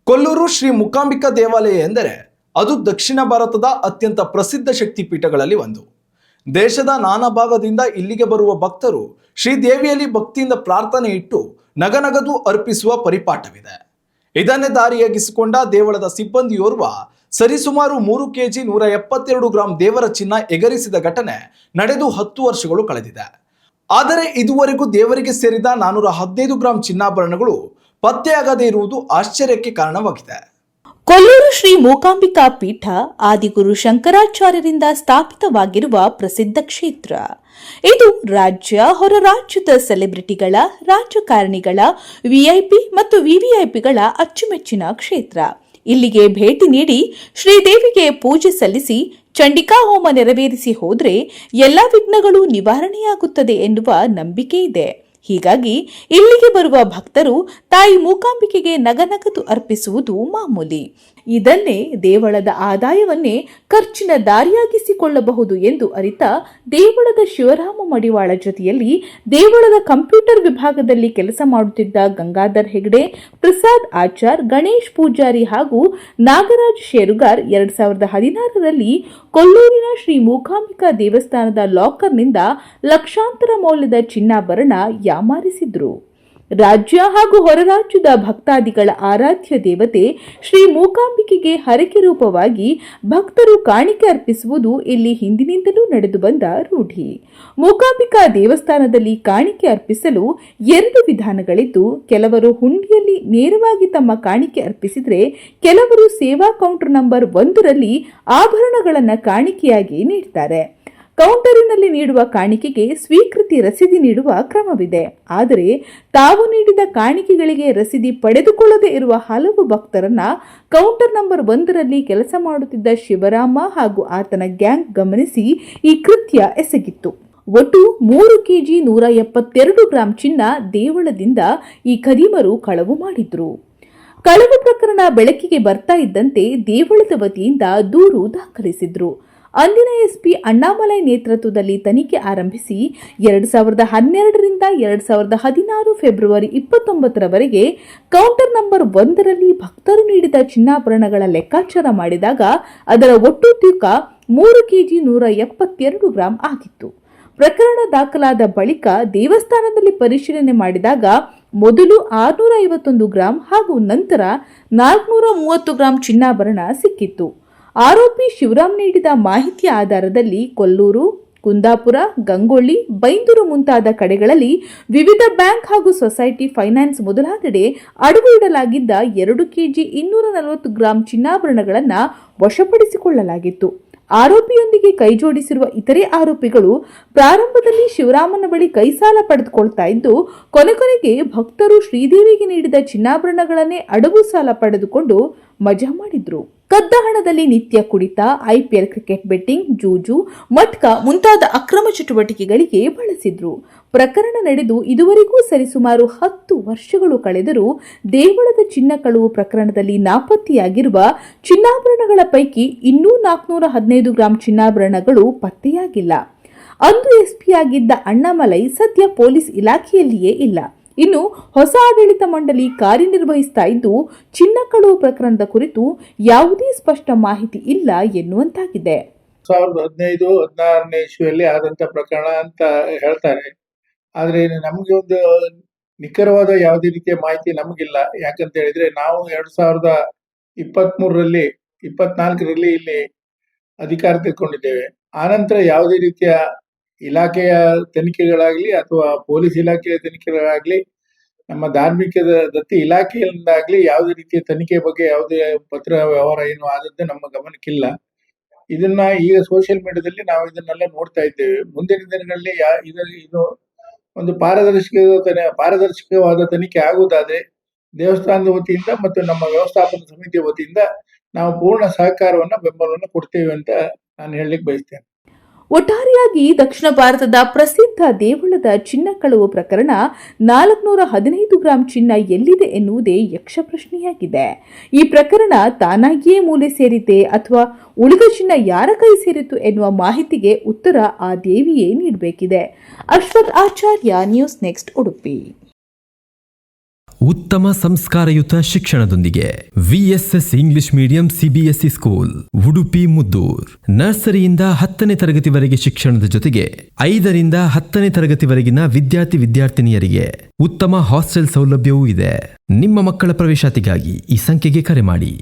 ಕೊಲ್ಲೂರು ಶ್ರೀ ಮೂಕಾಂಬಿಕಾ ದೇವಾಲಯ ಎಂದರೆ ಅದು ದಕ್ಷಿಣ ಭಾರತದ ಅತ್ಯಂತ ಪ್ರಸಿದ್ಧ ಶಕ್ತಿಪೀಠಗಳಲ್ಲಿ ಒಂದು. ದೇಶದ ನಾನಾ ಭಾಗದಿಂದ ಇಲ್ಲಿಗೆ ಬರುವ ಭಕ್ತರು ಶ್ರೀದೇವಿಯಲ್ಲಿ ಭಕ್ತಿಯಿಂದ ಪ್ರಾರ್ಥನೆ ಇಟ್ಟು ನಗನಗದು ಅರ್ಪಿಸುವ ಪರಿಪಾಠವಿದೆ. ಇದನ್ನೇ ದಾರಿಯಾಗಿಸಿಕೊಂಡ ದೇವಳದ ಸಿಬ್ಬಂದಿಯೋರ್ವ ಸರಿಸುಮಾರು 3 kg 172 ಗ್ರಾಂ ದೇವರ ಚಿನ್ನ ಎಗರಿಸಿದ ಘಟನೆ ನಡೆದು 10 ವರ್ಷಗಳು ಕಳೆದಿದೆ. ಆದರೆ ಇದುವರೆಗೂ ದೇವರಿಗೆ ಸೇರಿದ 415 ಗ್ರಾಂ ಚಿನ್ನಾಭರಣಗಳು ಪತ್ತೆಯಾಗದೇ ಇರುವುದು ಆಶ್ಚರ್ಯಕ್ಕೆ ಕಾರಣವಾಗಿದೆ. ಕೊಲ್ಲೂರು ಶ್ರೀ ಮೂಕಾಂಬಿಕಾ ಪೀಠ ಆದಿಗುರು ಶಂಕರಾಚಾರ್ಯರಿಂದ ಸ್ಥಾಪಿತವಾಗಿರುವ ಪ್ರಸಿದ್ಧ ಕ್ಷೇತ್ರ. ಇದು ರಾಜ್ಯ ಹೊರ ರಾಜ್ಯದ ಸೆಲೆಬ್ರಿಟಿಗಳ, ರಾಜಕಾರಣಿಗಳ, ವಿಐಪಿ ಮತ್ತು ವಿವಿಐಪಿಗಳ ಅಚ್ಚುಮೆಚ್ಚಿನ ಕ್ಷೇತ್ರ. ಇಲ್ಲಿಗೆ ಭೇಟಿ ನೀಡಿ ಶ್ರೀದೇವಿಗೆ ಪೂಜೆ ಸಲ್ಲಿಸಿ ಚಂಡಿಕಾ ಹೋಮ ನೆರವೇರಿಸಿ ಹೋದರೆ ಎಲ್ಲ ವಿಘ್ನಗಳು ನಿವಾರಣೆಯಾಗುತ್ತದೆ ಎನ್ನುವ ನಂಬಿಕೆ ಇದೆ. ಹೀಗಾಗಿ ಇಲ್ಲಿಗೆ ಬರುವ ಭಕ್ತರು ತಾಯಿ ಮೂಕಾಂಬಿಕೆಗೆ ನಗನಗದು ಅರ್ಪಿಸುವುದು ಮಾಮೂಲಿ. ಇದನ್ನೇ ದೇವಳದ ಆದಾಯವನ್ನೇ ಖರ್ಚಿನ ದಾರಿಯಾಗಿಸಿಕೊಳ್ಳಬಹುದು ಎಂದು ಅರಿತ ದೇವಳದ ಶಿವರಾಮ ಮಡಿವಾಳ ಜೊತೆಯಲ್ಲಿ ದೇವಳದ ಕಂಪ್ಯೂಟರ್ ವಿಭಾಗದಲ್ಲಿ ಕೆಲಸ ಮಾಡುತ್ತಿದ್ದ ಗಂಗಾಧರ್ ಹೆಗ್ಡೆ, ಪ್ರಸಾದ್ ಆಚಾರ್, ಗಣೇಶ್ ಪೂಜಾರಿ ಹಾಗೂ ನಾಗರಾಜ್ ಶೇರುಗಾರ್ 2016ರಲ್ಲಿ ಕೊಲ್ಲೂರಿನ ಶ್ರೀ ಮೂಕಾಂಬಿಕಾ ದೇವಸ್ಥಾನದ ಲಾಕರ್ನಿಂದ ಲಕ್ಷಾಂತರ ಮೌಲ್ಯದ ಚಿನ್ನಾಭರಣ ಯಾಮಾರಿಸಿದ್ರು. ರಾಜ್ಯ ಹಾಗೂ ಹೊರ ರಾಜ್ಯದ ಭಕ್ತಾದಿಗಳ ಆರಾಧ್ಯ ದೇವತೆ ಶ್ರೀ ಮೂಕಾಂಬಿಕೆಗೆ ಹರಕೆ ರೂಪವಾಗಿ ಭಕ್ತರು ಕಾಣಿಕೆ ಅರ್ಪಿಸುವುದು ಇಲ್ಲಿ ಹಿಂದಿನಿಂದಲೂ ನಡೆದು ಬಂದ ರೂಢಿ. ಮೂಕಾಂಬಿಕಾ ದೇವಸ್ಥಾನದಲ್ಲಿ ಕಾಣಿಕೆ ಅರ್ಪಿಸಲು 2 ವಿಧಾನಗಳಿದ್ದು, ಕೆಲವರು ಹುಂಡಿಯಲ್ಲಿ ನೇರವಾಗಿ ತಮ್ಮ ಕಾಣಿಕೆ ಅರ್ಪಿಸಿದರೆ, ಕೆಲವರು ಸೇವಾ ಕೌಂಟರ್ ನಂಬರ್ 1ರಲ್ಲಿ ಆಭರಣಗಳನ್ನು ಕಾಣಿಕೆಯಾಗಿ ನೀಡ್ತಾರೆ. ಕೌಂಟರಿನಲ್ಲಿ ನೀಡುವ ಕಾಣಿಕೆಗೆ ಸ್ವೀಕೃತಿ ರಸೀದಿ ನೀಡುವ ಕ್ರಮವಿದೆ. ಆದರೆ ತಾವು ನೀಡಿದ ಕಾಣಿಕೆಗಳಿಗೆ ರಸೀದಿ ಪಡೆದುಕೊಳ್ಳದೇ ಇರುವ ಹಲವು ಭಕ್ತರನ್ನ ಕೌಂಟರ್ ನಂಬರ್ 1ರಲ್ಲಿ ಕೆಲಸ ಮಾಡುತ್ತಿದ್ದ ಶಿವರಾಮ ಹಾಗೂ ಆತನ ಗ್ಯಾಂಗ್ ಗಮನಿಸಿ ಈ ಕೃತ್ಯ ಎಸಗಿತ್ತು. ಒಟ್ಟು 3 kg 172 ಗ್ರಾಂ ಚಿನ್ನ ದೇವಳದಿಂದ ಈ ಖದೀಮರು ಕಳವು ಮಾಡಿದ್ರು. ಕಳವು ಪ್ರಕರಣ ಬೆಳಕಿಗೆ ಬರ್ತಾ ಇದ್ದಂತೆ ದೇವಳದ ವತಿಯಿಂದ ದೂರು ದಾಖಲಿಸಿದ್ರು. ಅಂದಿನ ಎಸ್ಪಿ ಅಣ್ಣಾಮಲೈ ನೇತೃತ್ವದಲ್ಲಿ ತನಿಖೆ ಆರಂಭಿಸಿ 2012ರಿಂದ 2016 ಫೆಬ್ರವರಿ 29ರವರೆಗೆ ಕೌಂಟರ್ ನಂಬರ್ 1ರಲ್ಲಿ ಭಕ್ತರು ನೀಡಿದ ಚಿನ್ನಾಭರಣಗಳ ಲೆಕ್ಕಾಚಾರ ಮಾಡಿದಾಗ ಅದರ ಒಟ್ಟು ತೂಕ 3 kg 172 ಗ್ರಾಂ ಆಗಿತ್ತು. ಪ್ರಕರಣ ದಾಖಲಾದ ಬಳಿಕ ದೇವಸ್ಥಾನದಲ್ಲಿ ಪರಿಶೀಲನೆ ಮಾಡಿದಾಗ ಮೊದಲು 651 ಗ್ರಾಂ ಹಾಗೂ ನಂತರ 430 ಗ್ರಾಂ ಚಿನ್ನಾಭರಣ ಸಿಕ್ಕಿತ್ತು. ಆರೋಪಿ ಶಿವರಾಮ್ ನೀಡಿದ ಮಾಹಿತಿಯ ಆಧಾರದಲ್ಲಿ ಕೊಲ್ಲೂರು, ಕುಂದಾಪುರ, ಗಂಗೊಳ್ಳಿ, ಬೈಂದೂರು ಮುಂತಾದ ಕಡೆಗಳಲ್ಲಿ ವಿವಿಧ ಬ್ಯಾಂಕ್ ಹಾಗೂ ಸೊಸೈಟಿ, ಫೈನಾನ್ಸ್ ಮೊದಲಾದೆಡೆ ಅಡವು ಇಡಲಾಗಿದ್ದ 2 kg 240 ಗ್ರಾಂ ಚಿನ್ನಾಭರಣಗಳನ್ನು ವಶಪಡಿಸಿಕೊಳ್ಳಲಾಗಿತ್ತು. ಆರೋಪಿಯೊಂದಿಗೆ ಕೈಜೋಡಿಸಿರುವ ಇತರೆ ಆರೋಪಿಗಳು ಪ್ರಾರಂಭದಲ್ಲಿ ಶಿವರಾಮನ ಬಳಿ ಕೈ ಸಾಲ ಪಡೆದುಕೊಳ್ತಾ ಇದ್ದು, ಕೊನೆಗೆ ಭಕ್ತರು ಶ್ರೀದೇವಿಗೆ ನೀಡಿದ ಚಿನ್ನಾಭರಣಗಳನ್ನೇ ಅಡವು ಸಾಲ ಪಡೆದುಕೊಂಡು ಮಜಾ ಮಾಡಿದ್ರು. ಕದ್ದ ಹಣದಲ್ಲಿ ನಿತ್ಯ ಕುಡಿತ, IPL ಕ್ರಿಕೆಟ್ ಬೆಟ್ಟಿಂಗ್, ಜೂಜು, ಮಟ್ಕ ಮುಂತಾದ ಅಕ್ರಮ ಚಟುವಟಿಕೆಗಳಿಗೆ ಬಳಸಿದ್ರು. ಪ್ರಕರಣ ನಡೆದು ಇದುವರೆಗೂ ಸರಿಸುಮಾರು 10 ವರ್ಷಗಳು ಕಳೆದರೂ ದೇವಳದ ಚಿನ್ನ ಕಳುವು ಪ್ರಕರಣದಲ್ಲಿ ನಾಪತ್ತೆಯಾಗಿರುವ ಚಿನ್ನಾಭರಣಗಳ ಪೈಕಿ ಇನ್ನೂ 415 ಗ್ರಾಂ ಚಿನ್ನಾಭರಣಗಳು ಪತ್ತೆಯಾಗಿಲ್ಲ. ಅಂದು ಎಸ್ಪಿಯಾಗಿದ್ದ ಅಣ್ಣಾಮಲೈ ಸದ್ಯ ಪೊಲೀಸ್ ಇಲಾಖೆಯಲ್ಲಿಯೇ ಇಲ್ಲ. ಇನ್ನು ಹೊಸ ಆಡಳಿತ ಮಂಡಳಿ ಕಾರ್ಯನಿರ್ವಹಿಸ್ತಾ ಇದ್ದು, ಚಿನ್ನ ಕಳುವು ಪ್ರಕರಣದ ಕುರಿತು ಯಾವುದೇ ಸ್ಪಷ್ಟ ಮಾಹಿತಿ ಇಲ್ಲ ಎನ್ನುವಂತಾಗಿದೆ. 2015-16ನೇ ಇಸ್ವಿಯಲ್ಲಿ ಆದಂತ ಪ್ರಕರಣ ಅಂತ ಹೇಳ್ತಾರೆ. ಆದ್ರೆ ನಮ್ಗೆ ಒಂದು ನಿಖರವಾದ ಯಾವುದೇ ರೀತಿಯ ಮಾಹಿತಿ ನಮಗಿಲ್ಲ. ಯಾಕಂತ ಹೇಳಿದ್ರೆ ನಾವು 2023ರಲ್ಲಿ 24ರಲ್ಲಿ ಇಲ್ಲಿ ಅಧಿಕಾರ ತೆಗೆದುಕೊಂಡಿದ್ದೇವೆ. ಆನಂತರ ಯಾವುದೇ ರೀತಿಯ ಇಲಾಖೆಯ ತನಿಖೆಗಳಾಗ್ಲಿ ಅಥವಾ ಪೊಲೀಸ್ ಇಲಾಖೆಯ ತನಿಖೆಗಳಾಗ್ಲಿ, ನಮ್ಮ ಧಾರ್ಮಿಕ ದತ್ತಿ ಇಲಾಖೆಯಿಂದಾಗ್ಲಿ ಯಾವುದೇ ರೀತಿಯ ತನಿಖೆ ಬಗ್ಗೆ ಯಾವುದೇ ಪತ್ರ ವ್ಯವಹಾರ ಏನು ಆದದ್ದು ನಮ್ಮ ಗಮನಕ್ಕಿಲ್ಲ. ಇದನ್ನ ಈಗ ಸೋಷಿಯಲ್ ಮೀಡಿಯಾದಲ್ಲಿ ನಾವು ಇದನ್ನೆಲ್ಲ ನೋಡ್ತಾ ಇದ್ದೇವೆ. ಮುಂದಿನ ದಿನಗಳಲ್ಲಿ ಇದು ಒಂದು ಪಾರದರ್ಶಕವಾದ ತನಿಖೆ ಆಗುವುದಾದ್ರೆ ದೇವಸ್ಥಾನದ ವತಿಯಿಂದ ಮತ್ತು ನಮ್ಮ ವ್ಯವಸ್ಥಾಪನಾ ಸಮಿತಿಯ ವತಿಯಿಂದ ನಾವು ಪೂರ್ಣ ಸಹಕಾರವನ್ನ, ಬೆಂಬಲವನ್ನು ಕೊಡ್ತೇವೆ ಅಂತ ನಾನು ಹೇಳಲಿಕ್ಕೆ ಬಯಸ್ತೇನೆ. ಒಟ್ಟಾರೆಯಾಗಿ ದಕ್ಷಿಣ ಭಾರತದ ಪ್ರಸಿದ್ಧ ದೇವಳದ ಚಿನ್ನ ಕಳುವು ಪ್ರಕರಣ 415 ಗ್ರಾಂ ಚಿನ್ನ ಎಲ್ಲಿದೆ ಎನ್ನುವುದೇ ಯಕ್ಷ ಪ್ರಶ್ನೆಯಾಗಿದೆ. ಈ ಪ್ರಕರಣ ತಾನಾಗಿಯೇ ಮೂಲೆ ಸೇರಿದೆ ಅಥವಾ ಉಳಿದ ಚಿನ್ನ ಯಾರ ಕೈ ಸೇರಿತು ಎನ್ನುವ ಮಾಹಿತಿಗೆ ಉತ್ತರ ಆ ದೇವಿಯೇ ನೀಡಬೇಕಿದೆ. Ashwath Acharya, news next, Udupi. ಉತ್ತಮ ಸಂಸ್ಕಾರಯುತ ಶಿಕ್ಷಣದೊಂದಿಗೆ VSS English medium CBSE school Udupi Muddur. ನರ್ಸರಿಯಿಂದ 10ನೇ ತರಗತಿವರೆಗೆ ಶಿಕ್ಷಣದ ಜೊತೆಗೆ 5ರಿಂದ 10ನೇ ತರಗತಿವರೆಗಿನ ವಿದ್ಯಾರ್ಥಿನಿಯರಿಗೆ ಉತ್ತಮ ಹಾಸ್ಟೆಲ್ ಸೌಲಭ್ಯವೂ ಇದೆ. ನಿಮ್ಮ ಮಕ್ಕಳ ಪ್ರವೇಶಾತಿಗಾಗಿ ಈ ಸಂಖ್ಯೆಗೆ ಕರೆ ಮಾಡಿ.